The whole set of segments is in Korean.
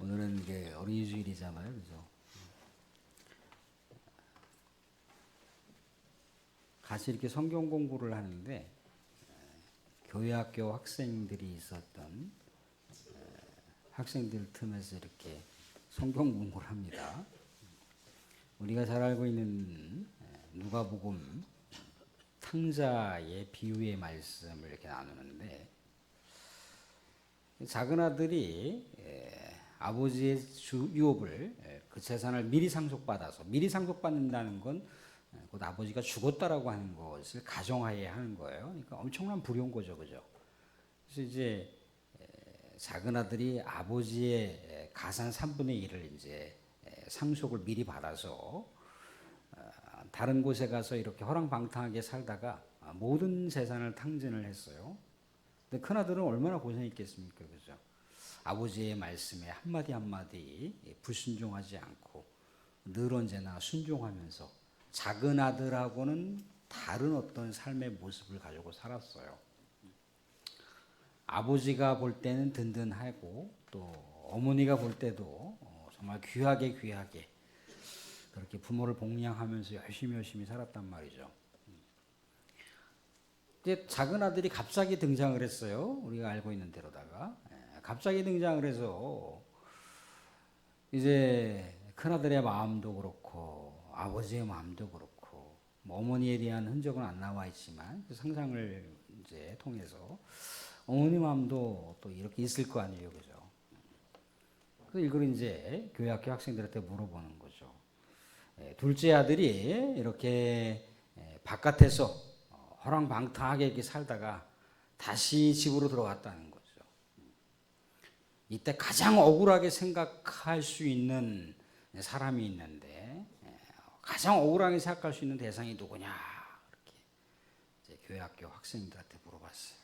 오늘은 이게 어린이 주일이잖아요, 그죠? 같이 이렇게 성경 공부를 하는데 교회학교 학생들이 있었던 학생들 틈에서 이렇게 성경 공부를 합니다. 우리가 잘 알고 있는 누가복음 탕자의 비유의 말씀을 이렇게 나누는데, 작은 아들이 아버지의 유업을 그 재산을 미리 상속받아서, 미리 상속받는다는 건 곧 아버지가 죽었다라고 하는 것을 가정하에 하는 거예요. 그러니까 엄청난 불효인 거죠, 그죠? 그래서 이제 작은 아들이 아버지의 가산 3분의 1을 이제 상속을 미리 받아서 다른 곳에 가서 이렇게 허랑방탕하게 살다가 모든 재산을 탕진을 했어요. 근데 큰아들은 얼마나 고생했겠습니까, 그죠? 아버지의 말씀에 한마디 한마디 불순종하지 않고 늘 언제나 순종하면서 작은 아들하고는 다른 어떤 삶의 모습을 가지고 살았어요. 아버지가 볼 때는 든든하고 또 어머니가 볼 때도 정말 귀하게 그렇게 부모를 복양하면서 열심히 살았단 말이죠. 근데 작은 아들이 갑자기 등장을 했어요. 우리가 알고 있는 대로다가 갑자기 등장을 해서 이제 큰아들의 마음도 그렇고 아버지의 마음도 그렇고 뭐 어머니에 대한 흔적은 안 나와 있지만 그 상상을 이제 통해서 어머니 마음도 또 이렇게 있을 거 아니에요, 그죠? 그래서 이걸 이제 교회학교 학생들한테 물어보는 거죠. 둘째 아들이 이렇게 바깥에서 허랑방탕하게 이렇게 살다가 다시 집으로 들어갔다는 거죠. 이때 가장 억울하게 생각할 수 있는 사람이 있는데, 가장 억울하게 생각할 수 있는 대상이 누구냐, 이렇게 이제 교회학교 학생들한테 물어봤어요.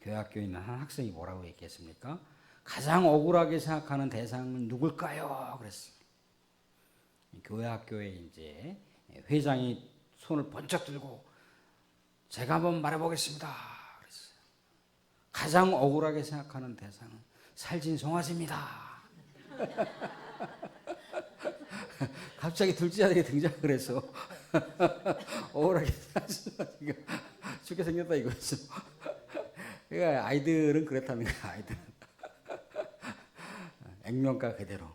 교회학교에 있는 한 학생이 뭐라고 얘기했습니까? 가장 억울하게 생각하는 대상은 누굴까요? 그랬어요. 교회학교에 이제 회장이 손을 번쩍 들고 제가 한번 말해보겠습니다. 그랬어요. 가장 억울하게 생각하는 대상은 살진 송아지입니다. 갑자기 둘째 아들이 등장을 해서 억울하게 죽게 생겼다 이거죠. 그러니까 아이들은 그렇다는 거야. 아이들은 액면가 그대로.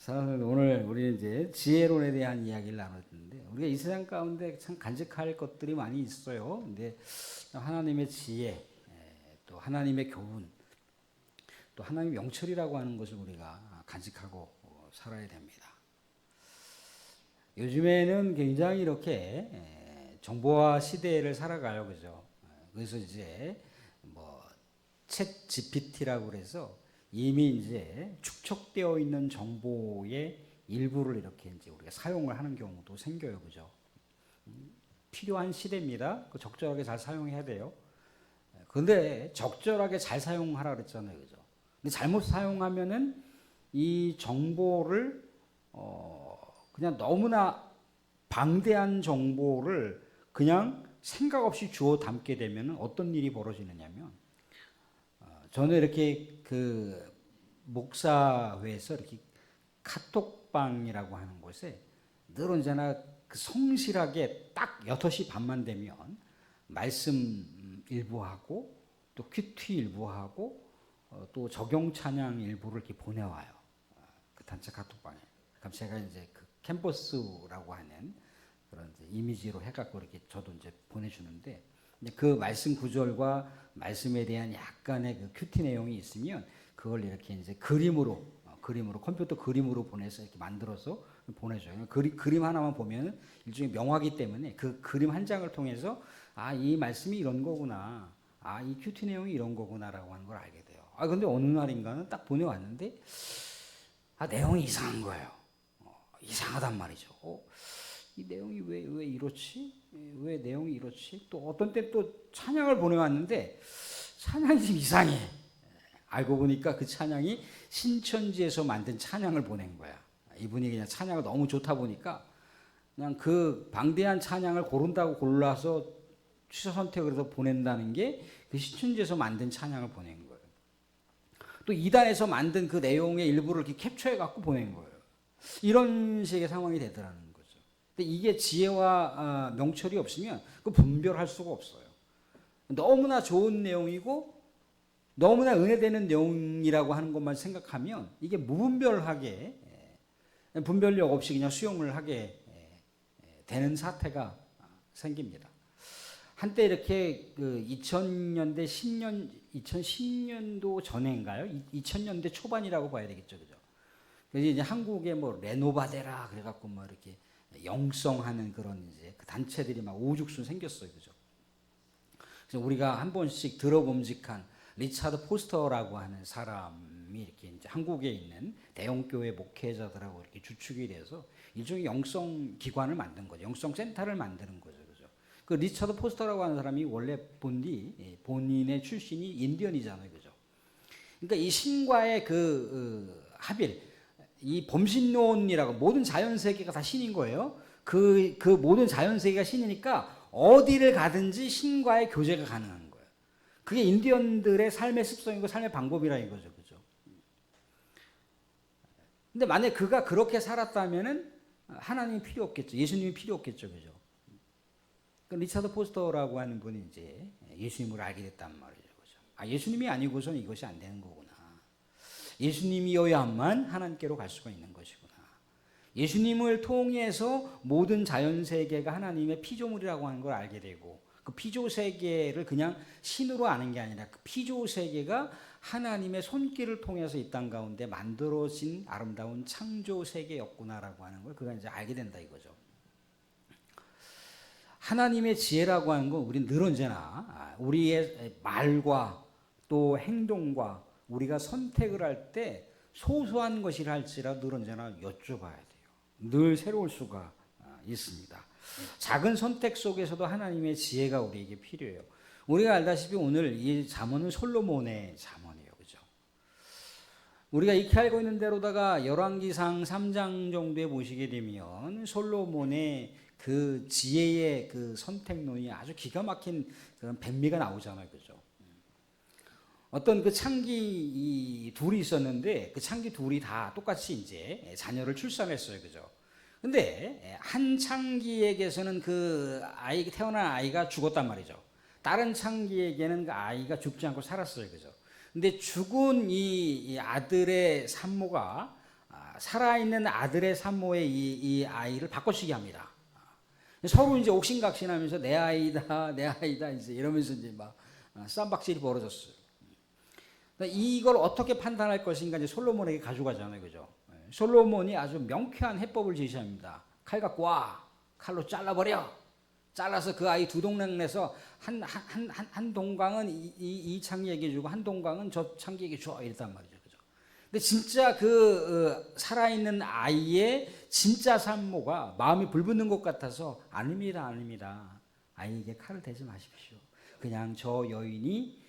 오늘 우리 이제 지혜론에 대한 이야기를 나눴는데, 우리가 이 세상 가운데 참 간직할 것들이 많이 있어요. 근데 하나님의 지혜, 또 하나님의 교훈, 또 하나님의 명철이라고 하는 것을 우리가 간직하고 살아야 됩니다. 요즘에는 굉장히 이렇게 정보화 시대를 살아가요, 그죠? 그래서 이제 챗 GPT라고 그래서 이미 이제 축적되어 있는 정보의 일부를 이렇게 이제 우리가 사용을 하는 경우도 생겨요, 그죠? 필요한 시대입니다. 적절하게 잘 사용해야 돼요. 그런데 적절하게 잘 사용하라 그랬잖아요, 그죠? 근데 잘못 사용하면은 이 정보를 그냥 너무나 방대한 정보를 그냥 생각 없이 주워 담게 되면 어떤 일이 벌어지느냐면, 저는 이렇게 그 목사회에서 이렇게 카톡방이라고 하는 곳에 늘 언제나 그 성실하게 딱 6시 반만 되면 말씀 일부하고 또 큐티 일부하고 또 적용 찬양 일부를 이렇게 보내와요. 그 단체 카톡방에. 그럼 제가 이제 그 캠퍼스라고 하는 그런 이제 이미지로 해갖고 이렇게 저도 이제 보내주는데, 그 말씀 구절과 말씀에 대한 약간의 그 큐티 내용이 있으면 그걸 이렇게 이제 그림으로 컴퓨터 그림으로 보내서 이렇게 만들어서 보내줘요. 그림 하나만 보면 일종의 명화기 때문에 그 그림 한 장을 통해서 이 말씀이 이런 거구나, 이 큐티 내용이 이런 거구나라고 하는 걸 알게 돼요. 근데 어느 날인가는 딱 보내왔는데 내용이 이상한 거예요. 이상하단 말이죠. 이 내용이 왜 이렇지? 왜 내용이 이렇지? 또 어떤 때 또 찬양을 보내왔는데 찬양이 좀 이상해. 알고 보니까 그 찬양이 신천지에서 만든 찬양을 보낸 거야. 이분이 그냥 찬양을 너무 좋다 보니까 그냥 그 방대한 찬양을 고른다고 골라서 취사 선택을 해서 보낸다는 게 그 신천지에서 만든 찬양을 보낸 거예요. 또 이단에서 만든 그 내용의 일부를 이렇게 캡처해 갖고 보낸 거예요. 이런 식의 상황이 되더라는 거죠. 근데 이게 지혜와 명철이 없으면 그 분별할 수가 없어요. 너무나 좋은 내용이고 너무나 은혜되는 내용이라고 하는 것만 생각하면 이게 무분별하게 분별력 없이 그냥 수용을 하게 되는 사태가 생깁니다. 한때 이렇게 그 2000년대 2010년도 전인가요? 2000년대 초반이라고 봐야 되겠죠, 그죠? 그래서 이제 한국에 뭐 레노바데라 그래갖고 뭐 이렇게 영성하는 그런 이제 그 단체들이 막 오죽순 생겼어요, 그죠? 그래서 우리가 한 번씩 들어봄직한 리차드 포스터라고 하는 사람이 이렇게 이제 한국에 있는 대형교회 목회자들하고 이렇게 주축이 돼서 일종의 영성 기관을 만든 거죠. 영성 센터를 만드는 거죠. 그죠? 그 리차드 포스터라고 하는 사람이 원래 본인의 출신이 인디언이잖아요. 그죠? 그러니까 이 신과의 그 합일, 이 범신론이라고 모든 자연 세계가 다 신인 거예요. 그 모든 자연 세계가 신이니까 어디를 가든지 신과의 교제가 가능한 거예요. 그게 인디언들의 삶의 습성이고 삶의 방법이라 이거죠. 그죠? 근데 만약에 그가 그렇게 살았다면은 하나님이 필요 없겠죠. 예수님이 필요 없겠죠. 그죠? 그 리차드 포스터라고 하는 분이 이제 예수님을 알게 됐단 말이죠. 그죠? 예수님이 아니고서는 이것이 안 되는 거구나. 예수님이어야만 하나님께로 갈 수가 있는 것이구나. 예수님을 통해서 모든 자연 세계가 하나님의 피조물이라고 하는 걸 알게 되고 그 피조 세계를 그냥 신으로 아는 게 아니라 그 피조 세계가 하나님의 손길을 통해서 이 땅 가운데 만들어진 아름다운 창조 세계였구나라고 하는 걸 그가 이제 알게 된다 이거죠. 하나님의 지혜라고 하는 건 우리는 늘 언제나 우리의 말과 또 행동과 우리가 선택을 할 때 소소한 것이라 할지라도 늘 언제나 여쭤봐야 돼요. 늘 새로울 수가 있습니다. 작은 선택 속에서도 하나님의 지혜가 우리에게 필요해요. 우리가 알다시피 오늘 이 잠언은 솔로몬의 잠언이에요. 그죠? 우리가 익히 알고 있는 대로다가 열왕기상 3장 정도에 보시게 되면 솔로몬의 그 지혜의 그 선택론이 아주 기가 막힌 그런 백미가 나오잖아요. 그죠? 어떤 그 창기 둘이 있었는데 그 창기 둘이 다 똑같이 이제 자녀를 출산했어요. 그죠? 근데 한 창기에게서는 그 태어난 아이가 죽었단 말이죠. 다른 창기에게는 그 아이가 죽지 않고 살았어요. 그죠? 근데 죽은 이 아들의 산모가 살아있는 아들의 산모의 이 아이를 바꿔치기 합니다. 서로 이제 옥신각신하면서 내 아이다, 내 아이다 이제 이러면서 이제 막 쌈박질이 벌어졌어요. 이걸 어떻게 판단할 것인가 이제 솔로몬에게 가져가잖아요. 그죠? 솔로몬이 아주 명쾌한 해법을 제시합니다. 칼 갖고 와. 칼로 잘라버려. 잘라서 그 아이 두 동강 내서 한 동강은 이 창기에게 주고 한 동강은 저 창기에게 줘. 이랬단 말이죠. 그죠? 근데 진짜 그 살아있는 아이의 진짜 산모가 마음이 불붙는 것 같아서 아닙니다. 아닙니다. 아이에게 칼을 대지 마십시오. 그냥 저 여인이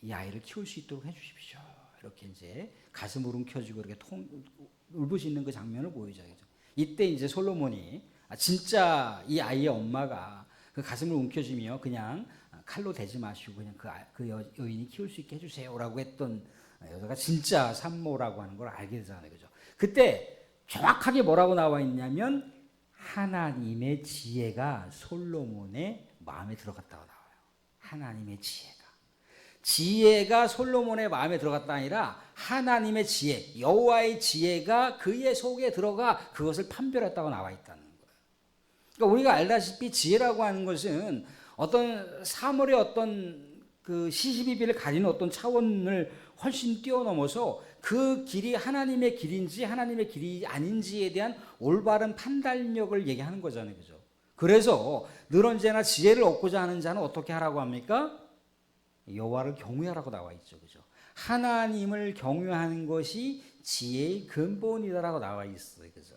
이 아이를 키울 수 있도록 해주십시오. 이렇게 이제 가슴을 움켜쥐고 이렇게 울부짖는 그 장면을 보이죠. 이때 이제 솔로몬이 진짜 이 아이의 엄마가 그 가슴을 움켜쥐며 그냥 칼로 대지 마시고 그냥 그 여인이 키울 수 있게 해주세요라고 했던 여자가 진짜 산모라고 하는 걸 알게 되잖아요. 그죠? 그때 정확하게 뭐라고 나와 있냐면 하나님의 지혜가 솔로몬의 마음에 들어갔다고 나와요. 하나님의 지혜가 솔로몬의 마음에 들어갔다 아니라 하나님의 지혜, 여호와의 지혜가 그의 속에 들어가 그것을 판별했다고 나와 있다는 거예요. 그러니까 우리가 알다시피 지혜라고 하는 것은 어떤 사물의 어떤 그 시시비비를 가리는 어떤 차원을 훨씬 뛰어넘어서 그 길이 하나님의 길인지 하나님의 길이 아닌지에 대한 올바른 판단력을 얘기하는 거잖아요. 그죠? 그래서 늘 언제나 지혜를 얻고자 하는 자는 어떻게 하라고 합니까? 여호와를 경외하라고 나와 있죠. 그죠? 하나님을 경외하는 것이 지혜의 근본이다라고 나와 있어요. 그죠?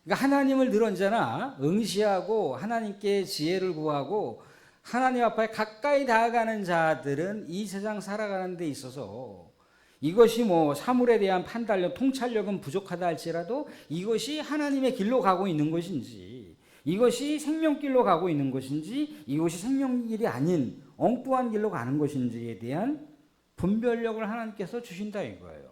그러니까 하나님을 늘 언제나 응시하고 하나님께 지혜를 구하고 하나님 앞에 가까이 다가가는 자들은 이 세상 살아가는 데 있어서 이것이 뭐 사물에 대한 판단력, 통찰력은 부족하다 할지라도 이것이 하나님의 길로 가고 있는 것인지 이것이 생명길로 가고 있는 것인지 이것이 생명길이 아닌 엉뚱한 길로 가는 것인지에 대한 분별력을 하나님께서 주신다 이거예요.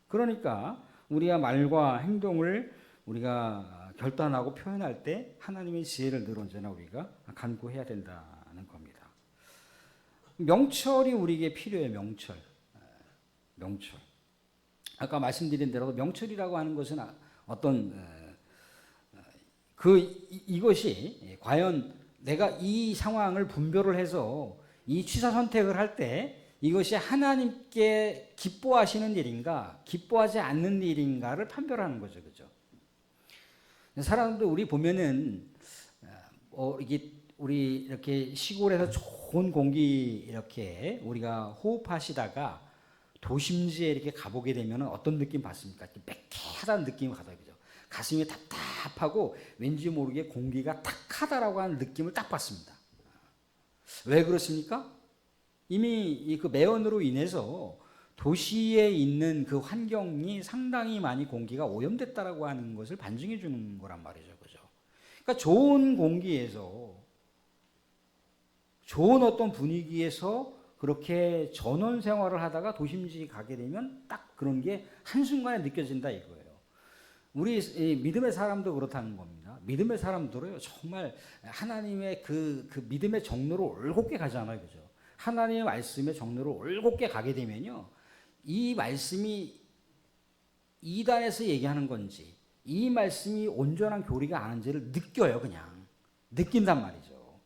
그러니까 우리가 말과 행동을 우리가 결단하고 표현할 때 하나님의 지혜를 늘 언제나 우리가 간구해야 된다는 겁니다. 명철이 우리에게 필요해요. 명철. 아까 말씀드린 대로 명철이라고 하는 것은 어떤 이것이 과연 내가 이 상황을 분별을 해서 이 취사 선택을 할 때 이것이 하나님께 기뻐하시는 일인가, 기뻐하지 않는 일인가를 판별하는 거죠, 그죠? 사람들 우리 보면은 이게 우리 이렇게 시골에서 좋은 공기 이렇게 우리가 호흡하시다가 도심지에 이렇게 가보게 되면 어떤 느낌 받습니까? 매캐하다는 느낌을 받아요, 그죠? 가슴이 답답하고 왠지 모르게 공기가 탁하다라고 하는 느낌을 딱 받습니다. 왜 그렇습니까? 이미 그 매연으로 인해서 도시에 있는 그 환경이 상당히 많이 공기가 오염됐다라고 하는 것을 반증해 주는 거란 말이죠, 그죠? 그러니까 좋은 공기에서 좋은 어떤 분위기에서 그렇게 전원 생활을 하다가 도심지에 가게 되면 딱 그런 게 한순간에 느껴진다 이거예요. 우리 믿음의 사람도 그렇다는 겁니다. 믿음의 사람들은 정말 하나님의 그 믿음의 정로로 올곧게 가잖아요, 그죠? 하나님의 말씀의 정로로 올곧게 가게 되면요, 이 말씀이 이단에서 얘기하는 건지 이 말씀이 온전한 교리가 아닌지를 느껴요. 그냥 느낀단 말이죠.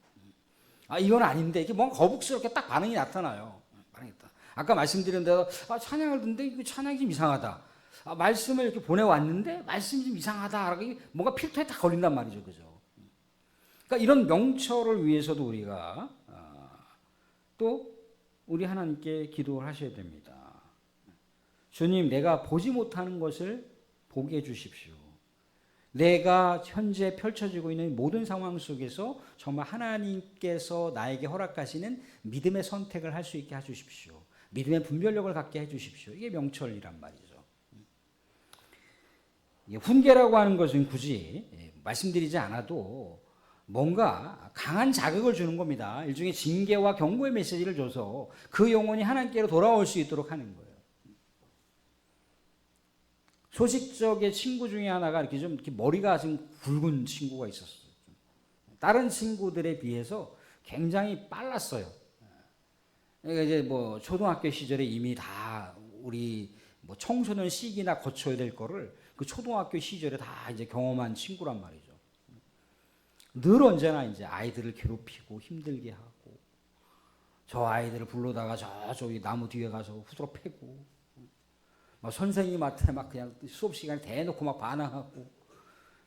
이건 아닌데 이게 뭔가 거북스럽게 딱 반응이 나타나요. 아까 말씀드린 대로 찬양을 듣는데 이거 찬양이 좀 이상하다. 말씀을 이렇게 보내왔는데 말씀이 좀 이상하다. 뭔가 필터에 딱 걸린단 말이죠, 그죠? 그러니까 이런 명철을 위해서도 우리가 또 우리 하나님께 기도를 하셔야 됩니다. 주님, 내가 보지 못하는 것을 보게 해주십시오. 내가 현재 펼쳐지고 있는 모든 상황 속에서 정말 하나님께서 나에게 허락하시는 믿음의 선택을 할 수 있게 해주십시오. 믿음의 분별력을 갖게 해주십시오. 이게 명철이란 말이죠. 훈계라고 하는 것은 굳이 말씀드리지 않아도 뭔가 강한 자극을 주는 겁니다. 일종의 징계와 경고의 메시지를 줘서 그 영혼이 하나님께로 돌아올 수 있도록 하는 거예요. 소식적의 친구 중에 하나가 이렇게 머리가 좀 굵은 친구가 있었어요. 다른 친구들에 비해서 굉장히 빨랐어요. 그러니까 이제 뭐 초등학교 시절에 이미 다 우리 뭐 청소년 시기나 거쳐야 될 거를 그 초등학교 시절에 다 이제 경험한 친구란 말이죠. 늘 언제나 이제 아이들을 괴롭히고 힘들게 하고, 저 아이들을 불러다가 저기 나무 뒤에 가서 후드로 패고, 막 선생님한테 막 그냥 수업 시간에 대놓고 막 반항하고,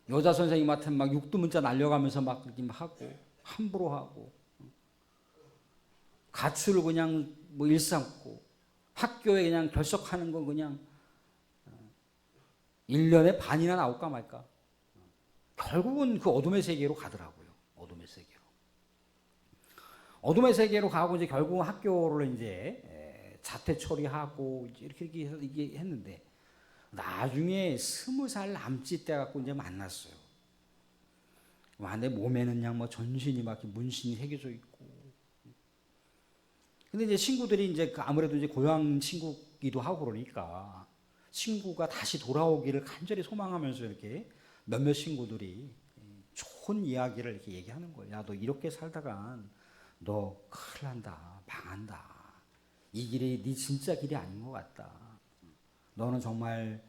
여자 선생님한테 막 육두문자 날려가면서 막 이렇게 하고, 함부로 하고, 가출을 그냥 뭐 일삼고, 학교에 그냥 결석하는 거 그냥 1년에 반이나 나올까 말까. 결국은 그 어둠의 세계로 가더라고요. 어둠의 세계로 가고 이제 결국 학교를 이제 자퇴 처리하고 이렇게 했는데, 나중에 20살 남짓 때 갖고 이제 만났어요. 내 몸에는 그냥 뭐 전신이 막 문신이 새겨져 있고. 근데 이제 친구들이 이제 아무래도 이제 고향 친구기도 하고 그러니까 친구가 다시 돌아오기를 간절히 소망하면서 이렇게 몇몇 친구들이 좋은 이야기를 이렇게 얘기하는 거예요. 야, 너 이렇게 살다간 너 큰일 난다, 망한다. 이 길이 네 진짜 길이 아닌 것 같다. 너는 정말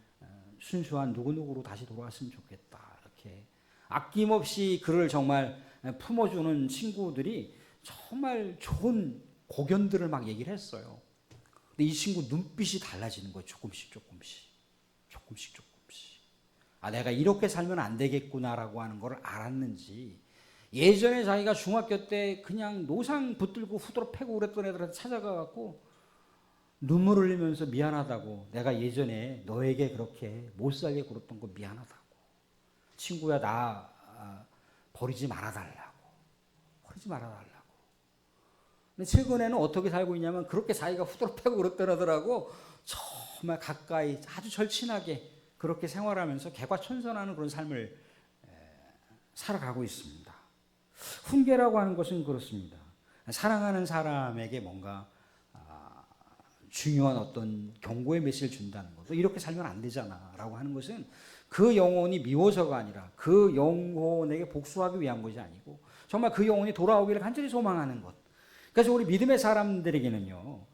순수한 누구누구로 다시 돌아왔으면 좋겠다. 이렇게 아낌없이 그를 정말 품어주는 친구들이 정말 좋은 고견들을 막 얘기를 했어요. 근데 이 친구 눈빛이 달라지는 거예요. 조금씩. 내가 이렇게 살면 안 되겠구나라고 하는 걸 알았는지, 예전에 자기가 중학교 때 그냥 노상 붙들고 후드로 패고 그랬던 애들한테 찾아가갖고 눈물 흘리면서 미안하다고, 내가 예전에 너에게 그렇게 못 살게 굴었던 거 미안하다고, 친구야 나 버리지 말아달라고. 근데 최근에는 어떻게 살고 있냐면 그렇게 자기가 후드로 패고 그랬던 애들하고 정말 가까이 아주 절친하게 그렇게 생활하면서 개과천선하는 그런 삶을 살아가고 있습니다. 훈계라고 하는 것은 그렇습니다. 사랑하는 사람에게 뭔가 중요한 어떤 경고의 메시지를 준다는 것. 이렇게 살면 안 되잖아라고 하는 것은 그 영혼이 미워서가 아니라 그 영혼에게 복수하기 위한 것이 아니고 정말 그 영혼이 돌아오기를 간절히 소망하는 것. 그래서 우리 믿음의 사람들에게는요,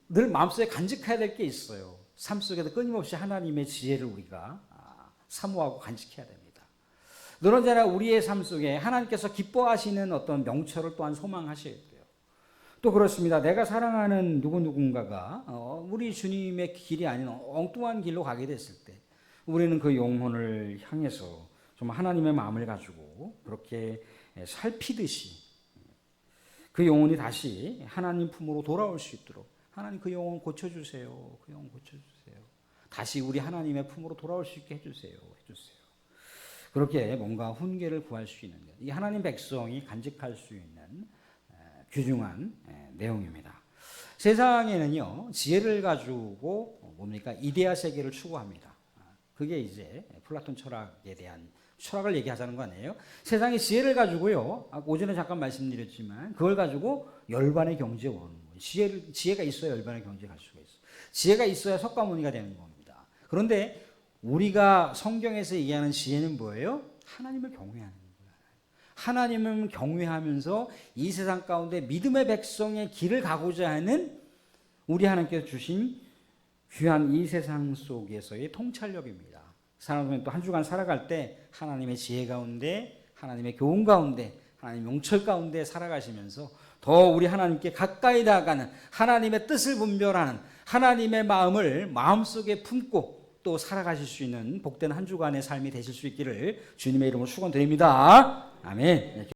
늘 마음속에 간직해야 될 게 있어요. 삶 속에서 끊임없이 하나님의 지혜를 우리가 사모하고 간직해야 됩니다. 늘 언제나 우리의 삶 속에 하나님께서 기뻐하시는 어떤 명철을 또한 소망하셔야 돼요. 또 그렇습니다. 내가 사랑하는 누군가가 우리 주님의 길이 아닌 엉뚱한 길로 가게 됐을 때 우리는 그 영혼을 향해서 정말 하나님의 마음을 가지고 그렇게 살피듯이 그 영혼이 다시 하나님 품으로 돌아올 수 있도록 하나님 그 영혼 고쳐주세요. 그 영혼 고쳐주세요. 다시 우리 하나님의 품으로 돌아올 수 있게 해주세요. 해주세요. 그렇게 뭔가 훈계를 구할 수 있는 것. 이 하나님 백성이 간직할 수 있는 귀중한 내용입니다. 세상에는요, 지혜를 가지고 뭡니까? 이데아 세계를 추구합니다. 그게 이제 플라톤 철학에 대한 철학을 얘기하자는 거 아니에요? 세상의 지혜를 가지고요, 오전에 잠깐 말씀드렸지만 그걸 가지고 열반의 경제에 오르는 거예요. 지혜가 있어야 열반의 경제에 갈 수가 있어요. 지혜가 있어야 석가모니가 되는 겁니다. 그런데 우리가 성경에서 얘기하는 지혜는 뭐예요? 하나님을 경외하는 거예요. 하나님을 경외하면서 이 세상 가운데 믿음의 백성의 길을 가고자 하는 우리 하나님께서 주신 귀한 이 세상 속에서의 통찰력입니다. 사람은 또 한 주간 살아갈 때 하나님의 지혜 가운데, 하나님의 교훈 가운데, 하나님의 용철 가운데 살아가시면서 더 우리 하나님께 가까이 다가가는 하나님의 뜻을 분별하는 하나님의 마음을 마음속에 품고 또 살아가실 수 있는 복된 한 주간의 삶이 되실 수 있기를 주님의 이름으로 축원드립니다. 아멘.